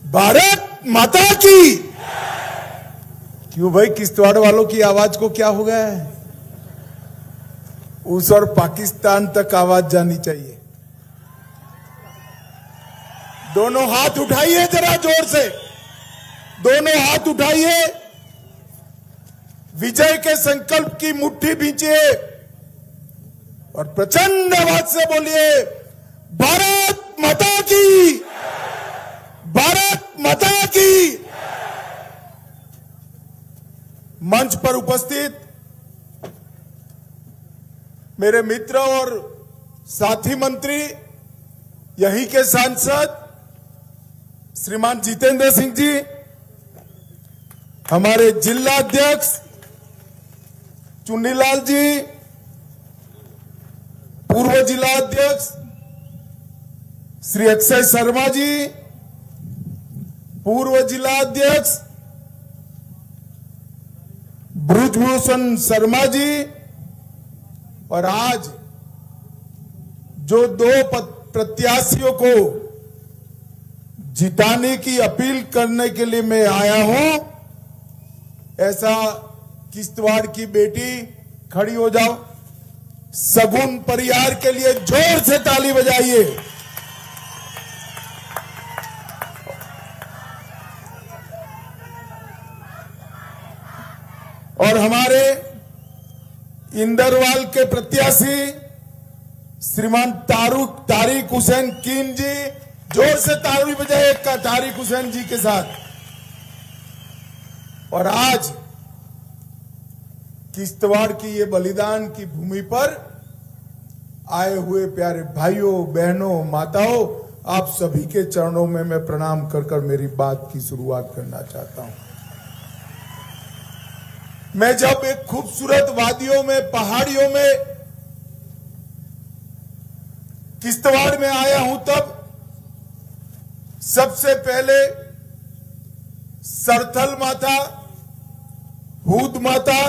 भारत माता की। क्यों भाई, किश्तवाड़ वालों की आवाज को क्या हो गया है? उस और पाकिस्तान तक आवाज जानी चाहिए। दोनों हाथ उठाइए जरा जोर से, दोनों हाथ उठाइए, विजय के संकल्प की मुट्ठी भींचिए और प्रचंड आवाज से बोलिए, भारत माता की, भारत माता की। मंच पर उपस्थित मेरे मित्र और साथी मंत्री, यहीं के सांसद श्रीमान जितेंद्र सिंह जी, हमारे जिला अध्यक्ष चुन्नीलाल जी, पूर्व जिला अध्यक्ष श्री अक्षय शर्मा जी, पूर्व जिला अध्यक्ष ब्रुजभूषण शर्मा जी, और आज जो दो प्रत्याशियों को जिताने की अपील करने के लिए मैं आया हूं, ऐसा किश्तवाड़ की बेटी खड़ी हो जाओ, सगुन परिवार के लिए जोर से ताली बजाइए। और हमारे इंदरवाल के प्रत्याशी श्रीमान तारिक हुसैन कीन जी, जोर से ताली बजाइए तारिक हुसैन जी के साथ। और आज किश्तवाड़ की ये बलिदान की भूमि पर आए हुए प्यारे भाइयों बहनों माताओं, आप सभी के चरणों में मैं प्रणाम कर कर मेरी बात की शुरुआत करना चाहता हूं। मैं जब एक खूबसूरत वादियों में, पहाड़ियों में किश्तवाड़ में आया हूं, तब सबसे पहले सरथल माता, हूद माता,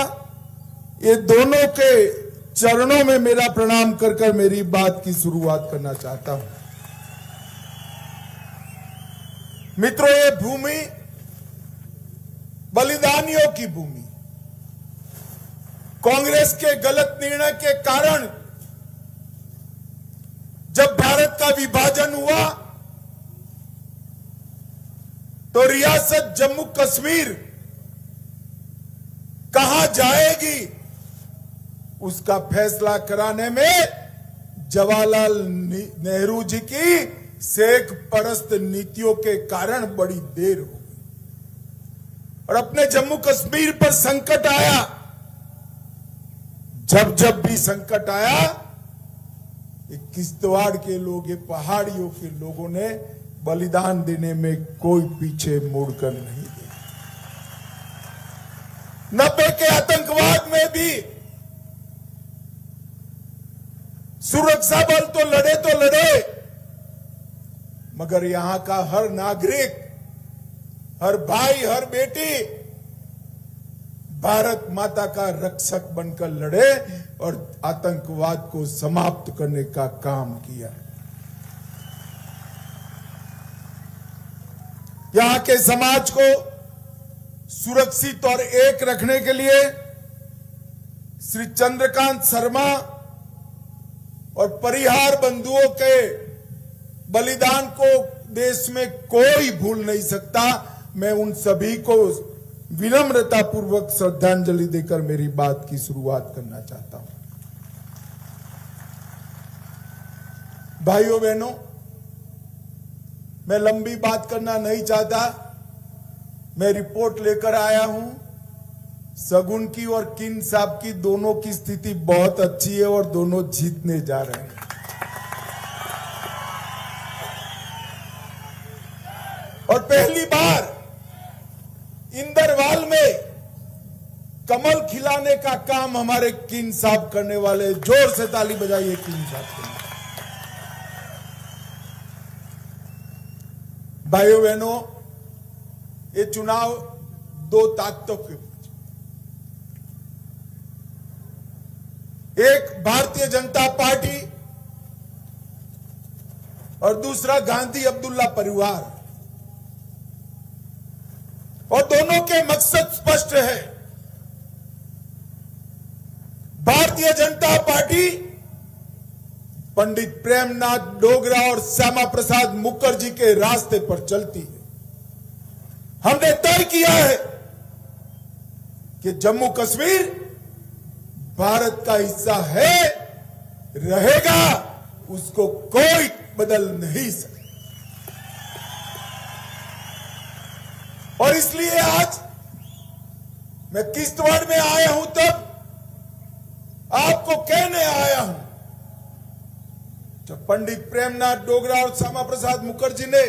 ये दोनों के चरणों में मेरा प्रणाम कर कर मेरी बात की शुरुआत करना चाहता हूं। मित्रों, ये भूमि बलिदानियों की भूमि, कांग्रेस के गलत निर्णय के कारण जब भारत का विभाजन हुआ तो रियासत जम्मू कश्मीर कहां जाएगी, उसका फैसला कराने में जवाहरलाल नेहरू जी की शेख परस्त नीतियों के कारण बड़ी देर हो गई। और अपने जम्मू कश्मीर पर संकट आया, जब जब भी संकट आया, ये किश्तवाड़ के लोग, ये पहाड़ियों के लोगों ने बलिदान देने में कोई पीछे मुड़कर नहीं दिया। 90 के आतंकवाद में भी सुरक्षा बल तो लड़े, मगर यहां का हर नागरिक, हर भाई, हर बेटी भारत माता का रक्षक बनकर लड़े और आतंकवाद को समाप्त करने का काम किया। यहां के समाज को सुरक्षित और एक रखने के लिए श्री चंद्रकांत शर्मा और परिहार बंधुओं के बलिदान को देश में कोई भूल नहीं सकता। मैं उन सभी को विनम्रता पूर्वक श्रद्धांजलि देकर मेरी बात की शुरुआत करना चाहता हूं। भाइयों बहनों, मैं लंबी बात करना नहीं चाहता। मैं रिपोर्ट लेकर आया हूं। सगुन की और किन साहब की दोनों की स्थिति बहुत अच्छी है और दोनों जीतने जा रहे हैं। और पहली बार इंदरवाल में कमल खिलाने का काम हमारे किन साहब करने वाले। जोर से ताली बजाइए किन साहब के लिए। भाइयों बहनों, ये चुनाव दो ताकतों के, एक भारतीय जनता पार्टी और दूसरा गांधी अब्दुल्ला परिवार। दोनों के मकसद स्पष्ट है। भारतीय जनता पार्टी पंडित प्रेमनाथ डोगरा और श्यामा प्रसाद मुखर्जी के रास्ते पर चलती है। हमने तय किया है कि जम्मू कश्मीर भारत का हिस्सा है, रहेगा, उसको कोई बदल नहीं सकता। और इसलिए आज मैं किश्तवाड़ में आया हूं, तब आपको कहने आया हूं, जब पंडित प्रेमनाथ डोगरा और श्यामा प्रसाद मुखर्जी ने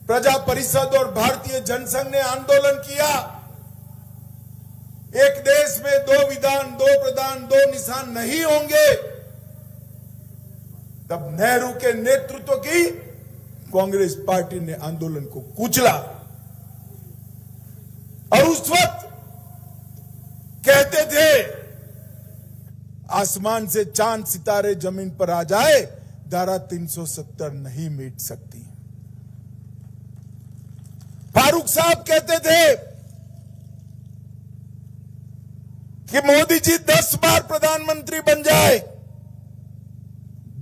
प्रजा परिषद और भारतीय जनसंघ ने आंदोलन किया, एक देश में 2 विधान 2 प्रधान 2 निशान नहीं होंगे, तब नेहरू के नेतृत्व की कांग्रेस पार्टी ने आंदोलन को कुचला। और उस वक्त कहते थे आसमान से चांद सितारे जमीन पर आ जाए, धारा 370 नहीं मिट सकती। फारूक साहब कहते थे कि मोदी जी 10 बार प्रधानमंत्री बन जाए,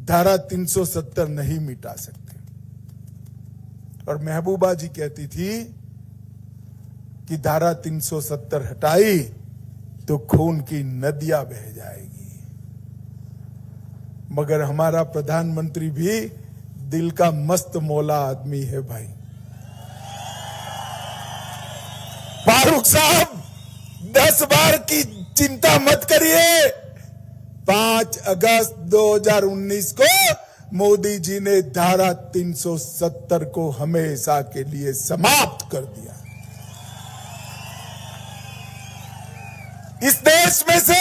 धारा 370 नहीं मिटा सकते। और महबूबा जी कहती थी कि धारा 370 हटाई तो खून की नदियां बह जाएगी। मगर हमारा प्रधानमंत्री भी दिल का मस्त मौला आदमी है भाई। फारूक साहब 10 बार की चिंता मत करिए। 5 अगस्त 2019 को मोदी जी ने धारा 370 को हमेशा के लिए समाप्त कर दिया। इस देश में से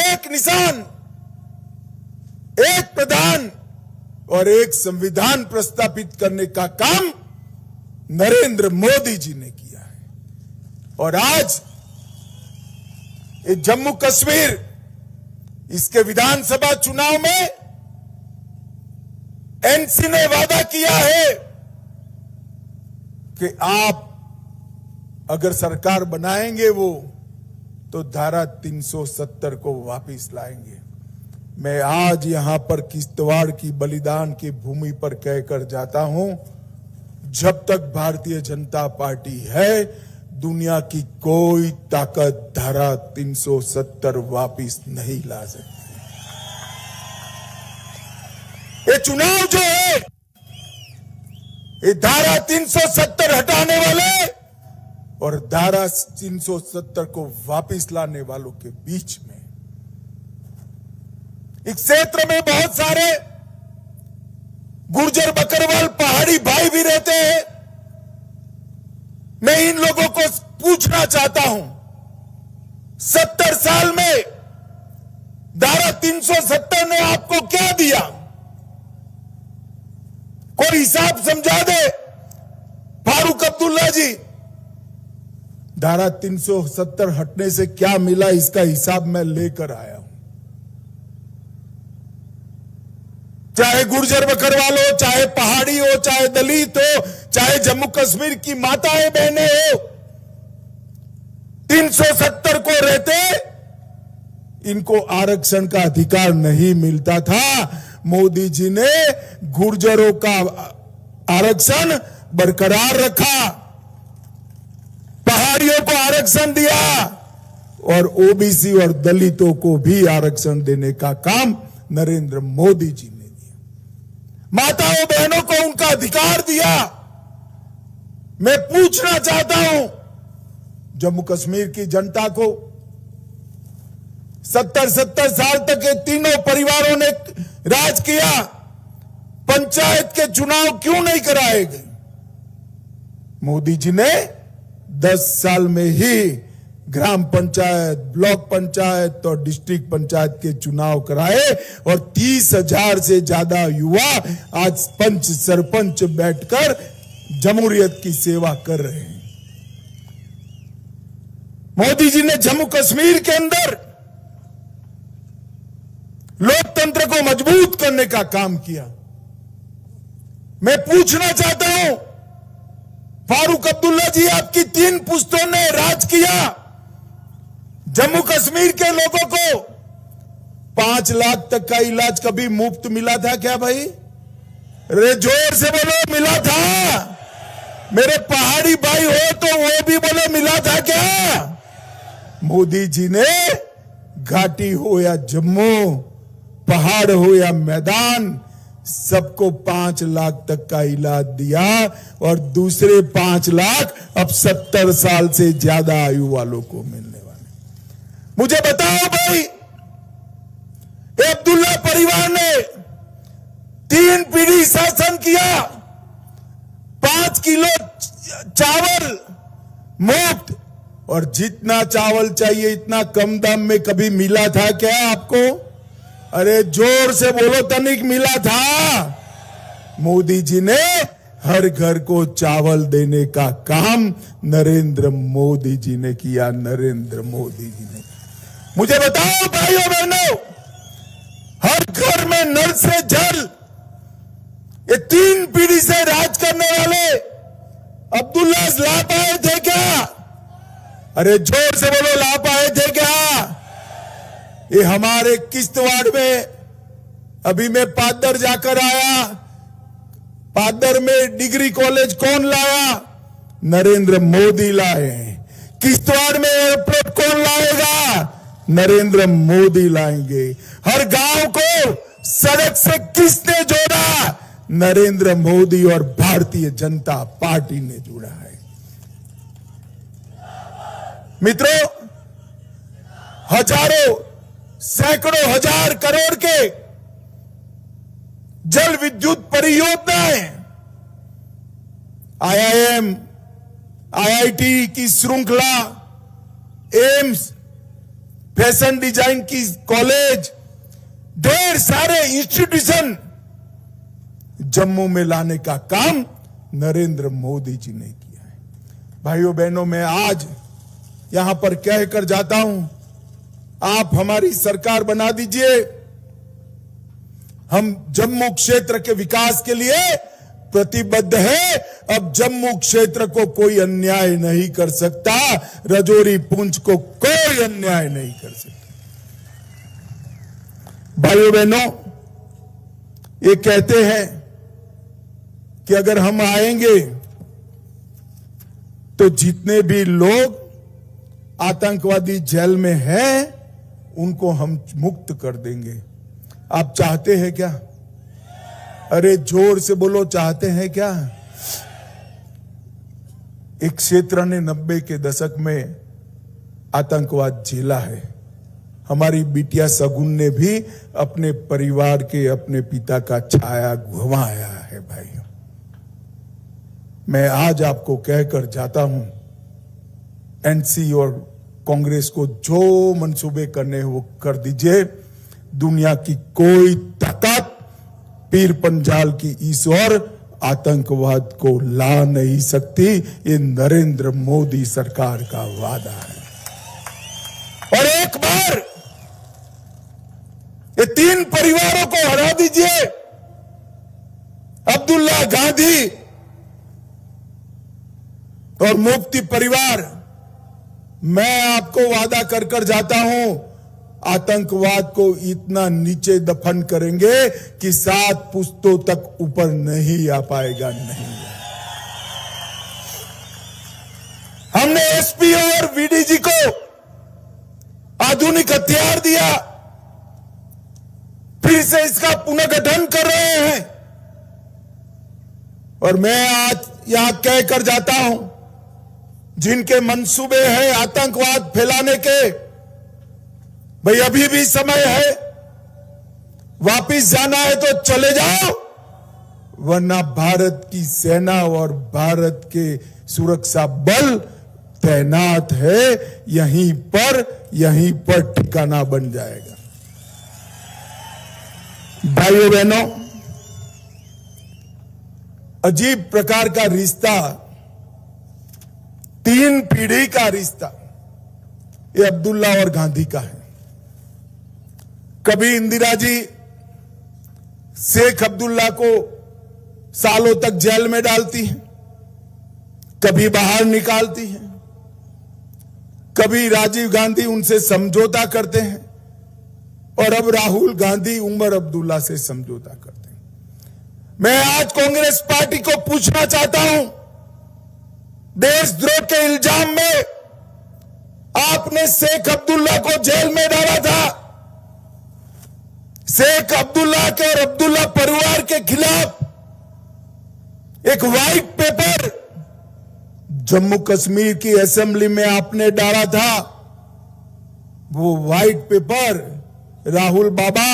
एक निशान, एक प्रधान और एक संविधान प्रस्तापित करने का काम नरेंद्र मोदी जी ने किया है। और आज ये जम्मू कश्मीर, इसके विधानसभा चुनाव में एनसी ने वादा किया है कि आप अगर सरकार बनाएंगे वो, तो धारा 370 को वापस लाएंगे। मैं आज यहां पर किश्तवाड़ की बलिदान की भूमि पर कहकर जाता हूं, जब तक भारतीय जनता पार्टी है, दुनिया की कोई ताकत धारा 370 वापस नहीं ला सकती। ये चुनाव जो है, ये धारा 370 हटाने वाले और धारा 370 को वापस लाने वालों के बीच में। इस क्षेत्र में बहुत सारे गुर्जर बकरवाल पहाड़ी भाई भी रहते हैं। मैं इन लोगों को पूछना चाहता हूं, 70 साल में धारा 370 ने आपको क्या दिया? कोई हिसाब समझा दे फारूक अब्दुल्ला जी। धारा 370 हटने से क्या मिला, इसका हिसाब मैं लेकर आया हूं। चाहे गुर्जर बकरवाल हो, चाहे पहाड़ी हो, चाहे दलित हो, चाहे जम्मू कश्मीर की माताएं बहनें हो, 370 को रहते इनको आरक्षण का अधिकार नहीं मिलता था। मोदी जी ने गुर्जरों का आरक्षण बरकरार रखा, पहाड़ियों को आरक्षण दिया और ओबीसी और दलितों को भी आरक्षण देने का काम नरेंद्र मोदी जी ने दिया। माताओं बहनों को उनका अधिकार दिया। मैं पूछना चाहता हूं जम्मू कश्मीर की जनता को, 70 साल तक ये तीनों परिवारों ने राज किया, पंचायत के चुनाव क्यों नहीं कराए गए? मोदी जी ने 10 साल में ही ग्राम पंचायत, ब्लॉक पंचायत और डिस्ट्रिक्ट पंचायत के चुनाव कराए और 30,000 से ज्यादा युवा आज पंच सरपंच बैठकर जमहूरियत की सेवा कर रहे हैं। मोदी जी ने जम्मू कश्मीर के अंदर लोकतंत्र को मजबूत करने का काम किया। मैं पूछना चाहता हूं फारूक अब्दुल्ला जी, आपकी 3 पुश्तों ने राज किया। जम्मू कश्मीर के लोगों को 5 लाख तक का इलाज कभी मुफ्त मिला था क्या भाई? अरे जोर से बोलो, मिला था? मेरे पहाड़ी भाई हो तो वो भी बोलो, मिला था क्या? मोदी जी ने घाटी हो या जम्मू, पहाड़ हो या मैदान, सबको 5 लाख तक का इलाज दिया और दूसरे 5 लाख अब 70 साल से ज्यादा आयु वालों को मिलने वाले। मुझे बताओ भाई, ये अब्दुल्ला परिवार ने 3 पीढ़ी शासन किया, 5 किलो चावल मुफ्त, और जितना चावल चाहिए इतना कम दाम में कभी मिला था क्या आपको? अरे जोर से बोलो, तनिक मिला था? मोदी जी ने हर घर को चावल देने का काम नरेंद्र मोदी जी ने किया। नरेंद्र मोदी जी ने। मुझे बताओ भाइयों बहनों, हर घर में नल से जल, ये 3 पीढ़ी से राज करने वाले अब्दुल्ला ला पाए थे क्या? अरे जोर से बोलो, ला पाए थे क्या? ये हमारे किश्तवाड़ में, अभी मैं पादर जाकर आया, पादर में डिग्री कॉलेज कौन लाया? नरेंद्र मोदी लाए। किश्तवाड़ में एयरपोर्ट कौन लाएगा? नरेंद्र मोदी लाएंगे। हर गांव को सड़क से किसने जोड़ा? नरेंद्र मोदी और भारतीय जनता पार्टी ने जोड़ा है। मित्रों, हजारों, सैकड़ों हजार करोड़ के जल विद्युत परियोजनाएं, आईआईएम, आईआईटी की श्रृंखला, एम्स, फैशन डिजाइन की कॉलेज, ढेर सारे इंस्टीट्यूशन जम्मू में लाने का काम नरेंद्र मोदी जी ने किया है। भाइयों बहनों, मैं आज यहां पर कहकर जाता हूं, आप हमारी सरकार बना दीजिए। हम जम्मू क्षेत्र के विकास के लिए प्रतिबद्ध है। अब जम्मू क्षेत्र को कोई अन्याय नहीं कर सकता, रजौरी पुंछ को कोई अन्याय नहीं कर सकता। भाइयों बहनों, ये कहते हैं कि अगर हम आएंगे तो जितने भी लोग आतंकवादी जेल में हैं उनको हम मुक्त कर देंगे। आप चाहते हैं क्या? अरे जोर से बोलो, चाहते हैं क्या? एक क्षेत्र ने 90 के दशक में आतंकवाद झेला है। हमारी बिटिया सगुन ने भी अपने परिवार के, अपने पिता का छाया घुमाया है। भाइयों, मैं आज आपको कहकर जाता हूं, एनसी और कांग्रेस को जो मंसूबे करने हैं वो कर दीजिए। दुनिया की कोई ताकत पीर पंजाल की इस ओर आतंकवाद को ला नहीं सकती। ये नरेंद्र मोदी सरकार का वादा है। और एक बार ये 3 परिवारों को हरा दीजिए, अब्दुल्ला, गांधी और मुफ्ती परिवार। मैं आपको वादा कर कर जाता हूं, आतंकवाद को इतना नीचे दफन करेंगे कि 7 पुश्तों तक ऊपर नहीं आ पाएगा। नहीं, हमने एसपी और वीडीजी को आधुनिक हथियार दिया, फिर से इसका पुनर्गठन कर रहे हैं। और मैं आज यहां कहकर जाता हूं, जिनके मंसूबे हैं आतंकवाद फैलाने के, भाई अभी भी समय है। वापिस जाना है तो चले जाओ, वरना भारत की सेना और भारत के सुरक्षा बल तैनात है। यहीं पर ठिकाना बन जाएगा। भाइयों बहनों, अजीब प्रकार का रिश्ता, 3 पीढ़ी का रिश्ता, ये अब्दुल्ला और गांधी का है। कभी इंदिरा जी शेख अब्दुल्ला को सालों तक जेल में डालती हैं, कभी बाहर निकालती हैं, कभी राजीव गांधी उनसे समझौता करते हैं और अब राहुल गांधी उमर अब्दुल्ला से समझौता करते हैं। मैं आज कांग्रेस पार्टी को पूछना चाहता हूं, देशद्रोह के इल्जाम में आपने शेख अब्दुल्ला को जेल में डाला था। शेख अब्दुल्ला के और अब्दुल्ला परिवार के खिलाफ एक व्हाइट पेपर जम्मू कश्मीर की असेंबली में आपने डाला था। वो व्हाइट पेपर राहुल बाबा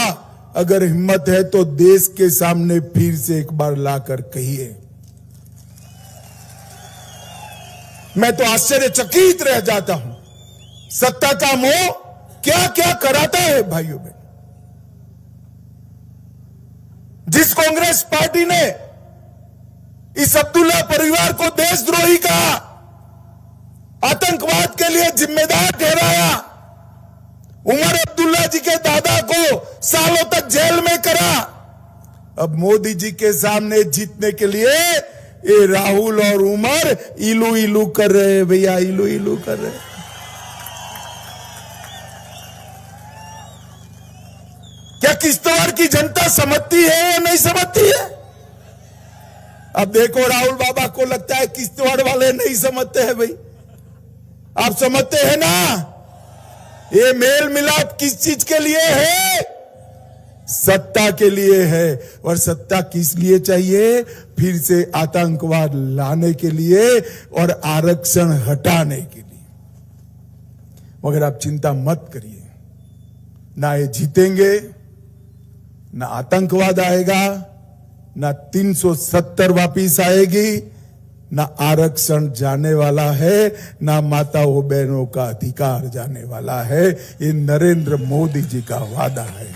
अगर हिम्मत है तो देश के सामने फिर से एक बार लाकर कहिए। मैं तो आश्चर्यचकित रह जाता हूं, सत्ता का मोह क्या क्या कराता है भाइयों बहन। जिस कांग्रेस पार्टी ने इस अब्दुल्ला परिवार को देशद्रोही कहा, आतंकवाद के लिए जिम्मेदार ठहराया, उमर अब्दुल्ला जी के दादा को सालों तक जेल में करा, अब मोदी जी के सामने जीतने के लिए ये राहुल और उमर इलू इलू कर रहे हैं भैया, इलू इलू कर रहे हैं। क्या किश्तवाड़ की जनता समझती है या नहीं समझती है? अब देखो राहुल बाबा को लगता है किश्तवाड़ वाले नहीं समझते हैं। भाई आप समझते हैं ना, ये मेल मिलाप किस चीज के लिए है? सत्ता के लिए है। और सत्ता किस लिए चाहिए? फिर से आतंकवाद लाने के लिए और आरक्षण हटाने के लिए। मगर आप चिंता मत करिए, ना ये जीतेंगे, ना आतंकवाद आएगा, ना 370 वापिस आएगी, ना आरक्षण जाने वाला है, ना माताओं बहनों का अधिकार जाने वाला है। ये नरेंद्र मोदी जी का वादा है।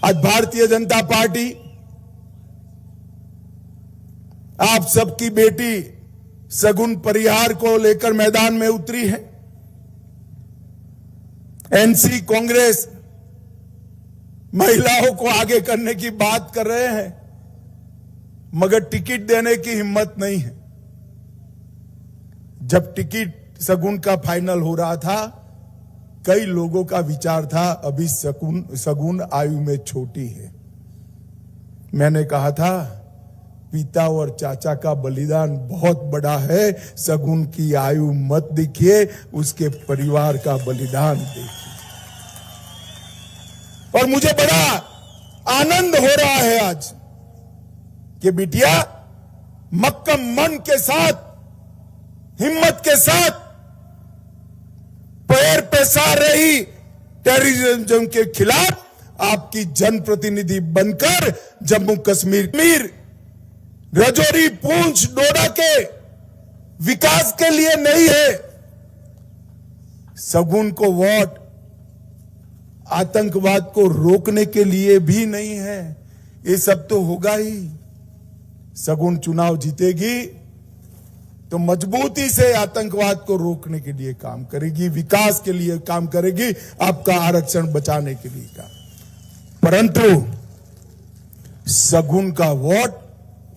आज भारतीय जनता पार्टी आप सबकी बेटी शगुन परिहार को लेकर मैदान में उतरी है। एनसी कांग्रेस महिलाओं को आगे करने की बात कर रहे हैं, मगर टिकट देने की हिम्मत नहीं है। जब टिकट शगुन का फाइनल हो रहा था, कई लोगों का विचार था अभी शगुन आयु में छोटी है। मैंने कहा था पिता और चाचा का बलिदान बहुत बड़ा है, शगुन की आयु मत देखिए, उसके परिवार का बलिदान देखिए। और मुझे बड़ा आनंद हो रहा है आज कि बिटिया मक्कम मन के साथ, हिम्मत के साथ पैर पैसा रही टेररिज्म के खिलाफ आपकी जनप्रतिनिधि बनकर जम्मू कश्मीर, राजौरी, पूंछ, डोडा के विकास के लिए नहीं है। शगुन को वोट आतंकवाद को रोकने के लिए भी नहीं है। ये सब तो होगा ही। शगुन चुनाव जीतेगी तो मजबूती से आतंकवाद को रोकने के लिए काम करेगी, विकास के लिए काम करेगी, आपका आरक्षण बचाने के लिए काम। परंतु शगुन का वोट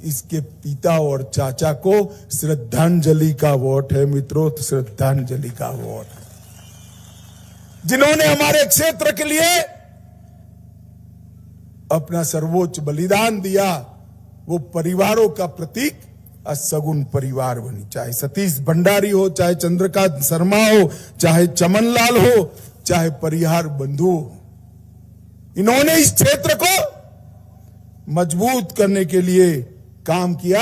इसके पिता और चाचा को श्रद्धांजलि का वोट है मित्रों, श्रद्धांजलि का वोट है। जिन्होंने हमारे क्षेत्र के लिए अपना सर्वोच्च बलिदान दिया, वो परिवारों का प्रतीक शगुन परिवार बनी। चाहे सतीश भंडारी हो, चाहे चंद्रकांत शर्मा हो, चाहे चमनलाल हो, चाहे परिहार बंधु हो, इन्होंने इस क्षेत्र को मजबूत करने के लिए काम किया,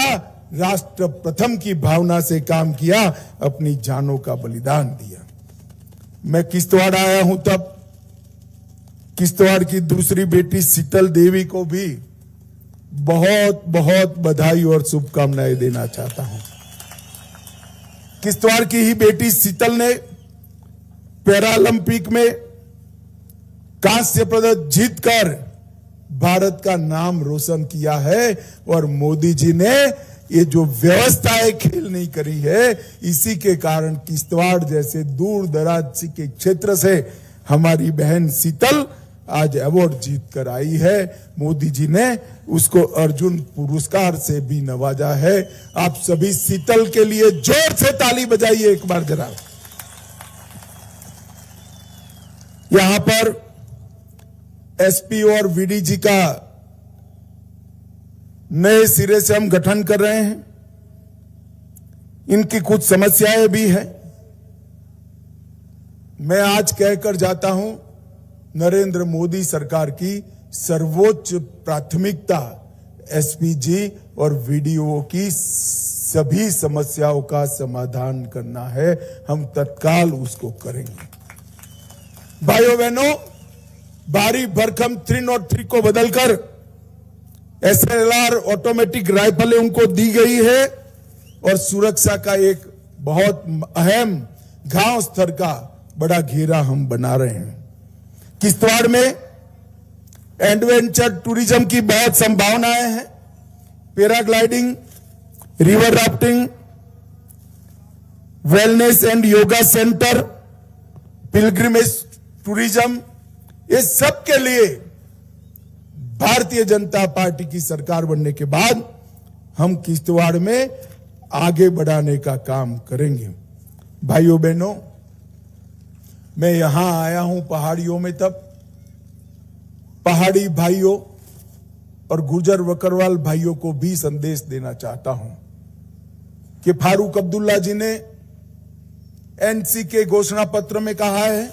राष्ट्र प्रथम की भावना से काम किया, अपनी जानों का बलिदान दिया। मैं किश्तवाड़ आया हूं तब किश्तवाड़ की दूसरी बेटी शीतल देवी को भी बहुत बहुत बधाई और शुभकामनाएं देना चाहता हूं। किश्तवाड़ की ही बेटी शीतल ने पैरालंपिक में कांस्य पदक जीतकर भारत का नाम रोशन किया है। और मोदी जी ने ये जो व्यवस्थाएं खेल नहीं करी है, इसी के कारण किश्तवाड़ जैसे दूर दराज के क्षेत्र से हमारी बहन शीतल आज अवार्ड जीत कर आई है। मोदी जी ने उसको अर्जुन पुरस्कार से भी नवाजा है। आप सभी शीतल के लिए जोर से ताली बजाइए एक बार जरा। यहां पर एसपी और वीडीजी का नए सिरे से हम गठन कर रहे हैं। इनकी कुछ समस्याएं भी हैं। मैं आज कहकर जाता हूं, नरेंद्र मोदी सरकार की सर्वोच्च प्राथमिकता एसपीजी और वीडीओ की सभी समस्याओं का समाधान करना है। हम तत्काल उसको करेंगे। भाइयों बहनों, भारी भरकम 303 को बदलकर एसएलआर ऑटोमेटिक राइफलें उनको दी गई है और सुरक्षा का एक बहुत अहम गांव स्तर का बड़ा घेरा हम बना रहे हैं। किश्तवाड़ में एडवेंचर टूरिज्म की बहुत संभावनाएं हैं। Paragliding, river rafting, wellness and yoga centre, pilgrimage tourism, ये सब के लिए भारतीय जनता पार्टी की सरकार बनने के बाद हम किश्तवाड़ में आगे बढ़ाने का काम करेंगे। भाइयों बहनों, मैं यहां आया हूं पहाड़ियों में, तब पहाड़ी भाइयों और गुर्जर बकरवाल भाइयों को भी संदेश देना चाहता हूं कि फारूक अब्दुल्ला जी ने एनसी के घोषणा पत्र में कहा है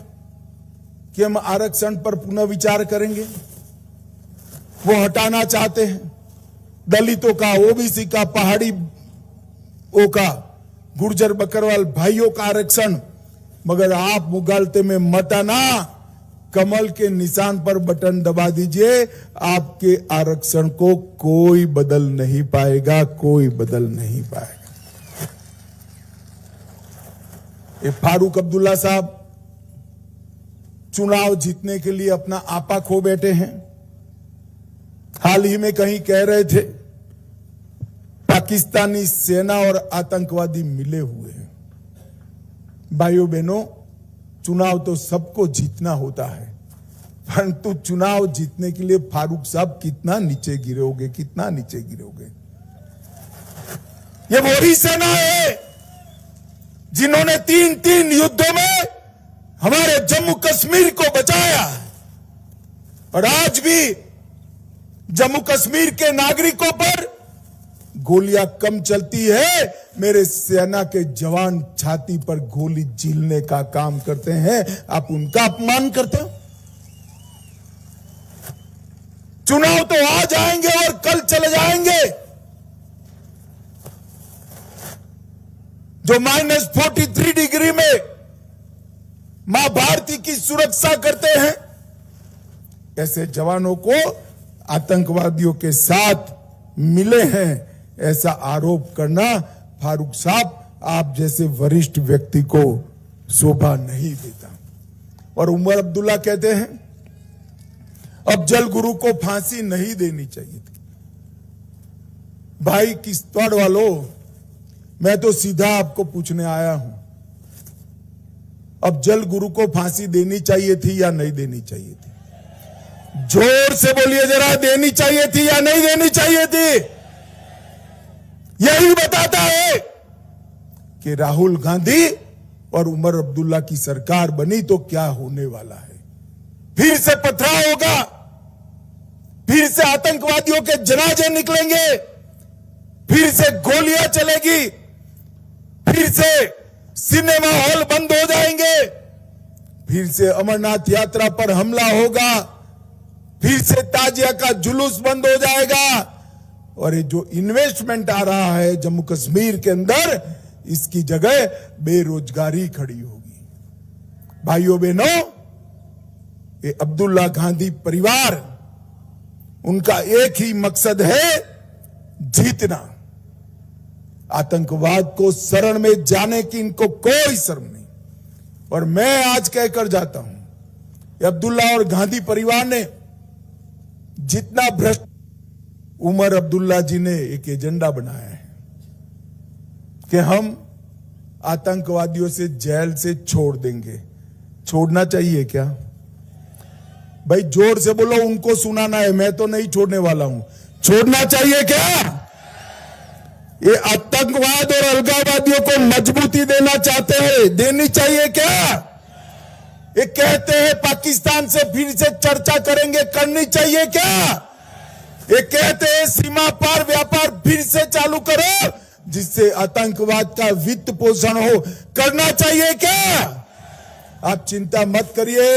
कि हम आरक्षण पर पुनः विचार करेंगे। वो हटाना चाहते हैं दलितों का, ओबीसी का, पहाड़ी का, गुर्जर बकरवाल भाइयों का आरक्षण। मगर आप मुगालते में मत आना, कमल के निशान पर बटन दबा दीजिए। आपके आरक्षण को कोई बदल नहीं पाएगा, कोई बदल नहीं पाएगा। ये फारूक अब्दुल्ला साहब चुनाव जीतने के लिए अपना आपा खो बैठे हैं। हाल ही में कहीं कह रहे थे पाकिस्तानी सेना और आतंकवादी मिले हुए हैं। भाइयों बहनों, चुनाव तो सबको जीतना होता है, परंतु चुनाव जीतने के लिए फारूक साहब कितना नीचे गिरोगे, कितना नीचे गिरोगे। ये वही सेना है जिन्होंने 3 युद्धों में हमारे जम्मू कश्मीर को बचाया और आज भी जम्मू कश्मीर के नागरिकों पर गोलियां कम चलती है, मेरे सेना के जवान छाती पर गोली झीलने का काम करते हैं। आप उनका अपमान करते हो। चुनाव तो आज आएंगे और कल चले जाएंगे। जो -43 डिग्री में मां भारती की सुरक्षा करते हैं, ऐसे जवानों को आतंकवादियों के साथ मिले हैं, ऐसा आरोप करना फारूक साहब आप जैसे वरिष्ठ व्यक्ति को शोभा नहीं देता। और उमर अब्दुल्ला कहते हैं अब जल गुरु को फांसी नहीं देनी चाहिए थी। भाई किश्तवाड़ वालों, मैं तो सीधा आपको पूछने आया हूं, अब जल गुरु को फांसी देनी चाहिए थी या नहीं देनी चाहिए थी? जोर से बोलिए जरा, देनी चाहिए थी या नहीं देनी चाहिए थी? यही बताता है कि राहुल गांधी और उमर अब्दुल्ला की सरकार बनी तो क्या होने वाला है। फिर से पथराव होगा, फिर से आतंकवादियों के जनाजे निकलेंगे, फिर से गोलियां चलेगी, फिर से सिनेमा हॉल बंद हो जाएंगे, फिर से अमरनाथ यात्रा पर हमला होगा, फिर से ताजिया का जुलूस बंद हो जाएगा। और ये जो इन्वेस्टमेंट आ रहा है जम्मू कश्मीर के अंदर, इसकी जगह बेरोजगारी खड़ी होगी। भाइयों बहनों, ये अब्दुल्ला गांधी परिवार, उनका एक ही मकसद है, जीतना। आतंकवाद को शरण में जाने की इनको कोई शर्म नहीं। और मैं आज कहकर जाता हूं, अब्दुल्ला और गांधी परिवार ने जितना भ्रष्ट, उमर अब्दुल्ला जी ने एक एजेंडा बनाया है कि हम आतंकवादियों से जेल से छोड़ देंगे। छोड़ना चाहिए क्या? भाई जोर से बोलो, उनको सुनाना है, मैं तो नहीं छोड़ने वाला हूं। छोड़ना चाहिए क्या? ये आतंकवाद और अलगाववादियों को मजबूती देना चाहते हैं, देनी चाहिए क्या? ये कहते हैं पाकिस्तान से फिर से चर्चा करेंगे, करनी चाहिए क्या? ये कहते हैं सीमा पार व्यापार फिर से चालू करो, जिससे आतंकवाद का वित्त पोषण हो, करना चाहिए क्या? आप चिंता मत करिए,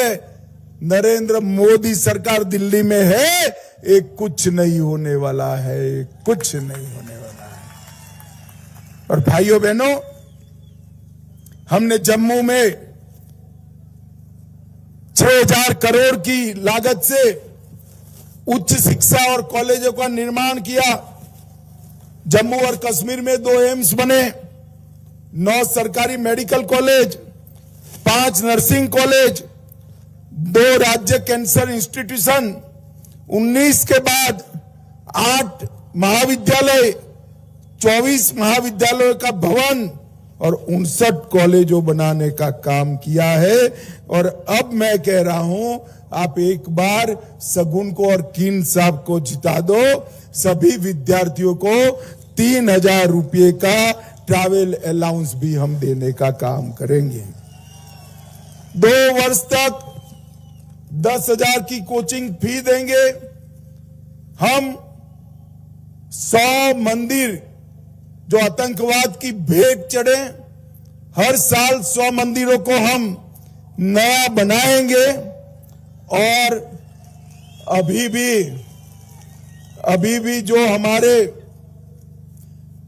नरेंद्र मोदी सरकार दिल्ली में है, एक कुछ नहीं होने वाला है, कुछ नहीं होने वाला है। और भाइयों बहनों, हमने जम्मू में 6,000 करोड़ की लागत से उच्च शिक्षा और कॉलेजों का निर्माण किया। जम्मू और कश्मीर में 2 एम्स बने, 9 सरकारी मेडिकल कॉलेज, 5 नर्सिंग कॉलेज, 2 राज्य कैंसर इंस्टीट्यूशन, 19 के बाद 8 महाविद्यालय, 24 महाविद्यालयों का भवन और 59 कॉलेजों बनाने का काम किया है। और अब मैं कह रहा हूं, आप एक बार सगुन को और कीन साहब को जिता दो, सभी विद्यार्थियों को 3,000 रुपये का ट्रैवल अलाउंस भी हम देने का काम करेंगे। 2 वर्ष तक 10,000 की कोचिंग फी देंगे। हम 100 मंदिर जो आतंकवाद की भेंट चढ़े, हर साल 100 मंदिरों को हम नया बनाएंगे। और अभी भी जो हमारे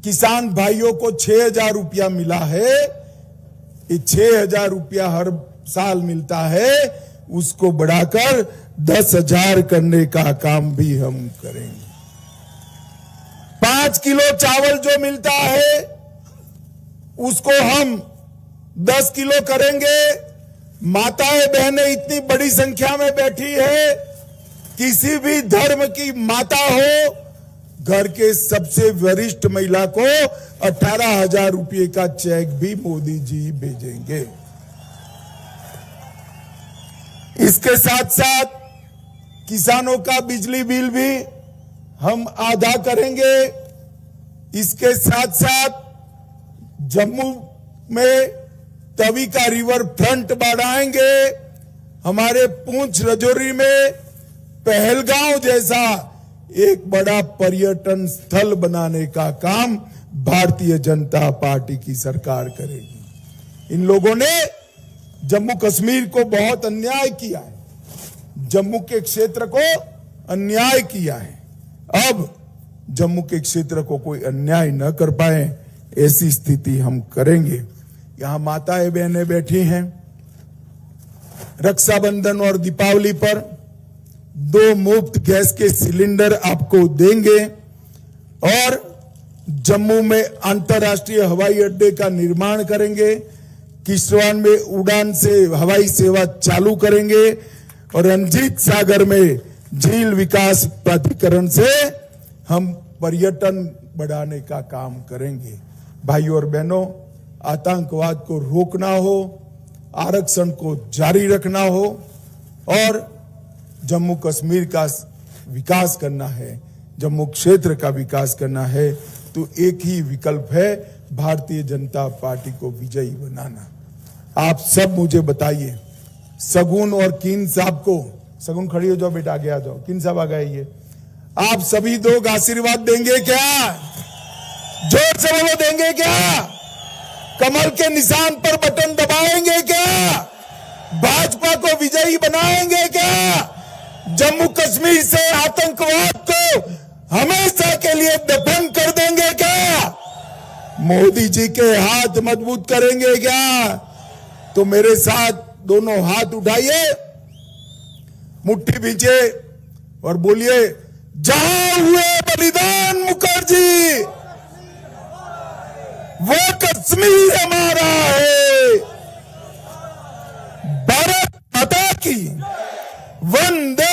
किसान भाइयों को 6,000 रुपया मिला है, ये 6,000 रुपया हर साल मिलता है, उसको बढ़ाकर 10,000 करने का काम भी हम करेंगे। 5 किलो चावल जो मिलता है उसको हम 10 किलो करेंगे। माताएं बहनें इतनी बड़ी संख्या में बैठी है, किसी भी धर्म की माता हो, घर के सबसे वरिष्ठ महिला को 18,000 रुपये का चेक भी मोदी जी भेजेंगे। इसके साथ साथ किसानों का बिजली बिल भी हम आधा करेंगे। इसके साथ साथ जम्मू में तवी का रिवर फ्रंट बढ़ाएंगे। हमारे पूंछ राजौरी में पहलगांव जैसा एक बड़ा पर्यटन स्थल बनाने का काम भारतीय जनता पार्टी की सरकार करेगी। इन लोगों ने जम्मू कश्मीर को बहुत अन्याय किया है, जम्मू के क्षेत्र को अन्याय किया है। अब जम्मू के क्षेत्र को कोई अन्याय न कर पाए, ऐसी स्थिति हम करेंगे। यहां माताएं बहनें बैठी हैं, रक्षाबंधन और दीपावली पर 2 मुफ्त गैस के सिलेंडर आपको देंगे। और जम्मू में अंतर्राष्ट्रीय हवाई अड्डे का निर्माण करेंगे। किश्तवाड़ में उड़ान से हवाई सेवा चालू करेंगे। और रंजीत सागर में झील विकास प्राधिकरण से हम पर्यटन बढ़ाने का काम करेंगे। भाइयों और बहनों, आतंकवाद को रोकना हो, आरक्षण को जारी रखना हो और जम्मू कश्मीर का विकास करना है, जम्मू क्षेत्र का विकास करना है, तो एक ही विकल्प है, भारतीय जनता पार्टी को विजयी बनाना। आप सब मुझे बताइए, सगुन और कीन साहब को, सगुन खड़ी हो जाओ बेटा, आगे आ जाओ, कीन साहब आ गए, ये आप सभी लोग आशीर्वाद देंगे क्या? जोर से बोलो, देंगे क्या? कमल के निशान पर बटन दबाएंगे क्या? भाजपा को विजयी बनाएंगे क्या? जम्मू कश्मीर से आतंकवाद को हमेशा के लिए दफन कर देंगे क्या? मोदी जी के हाथ मजबूत करेंगे क्या? तो मेरे साथ दोनों हाथ उठाइए, मुट्ठी भींचे और बोलिए, जहां हुए बलिदान मुखर्जी, वो कश्मीर हमारा है। भारत माता की वंदे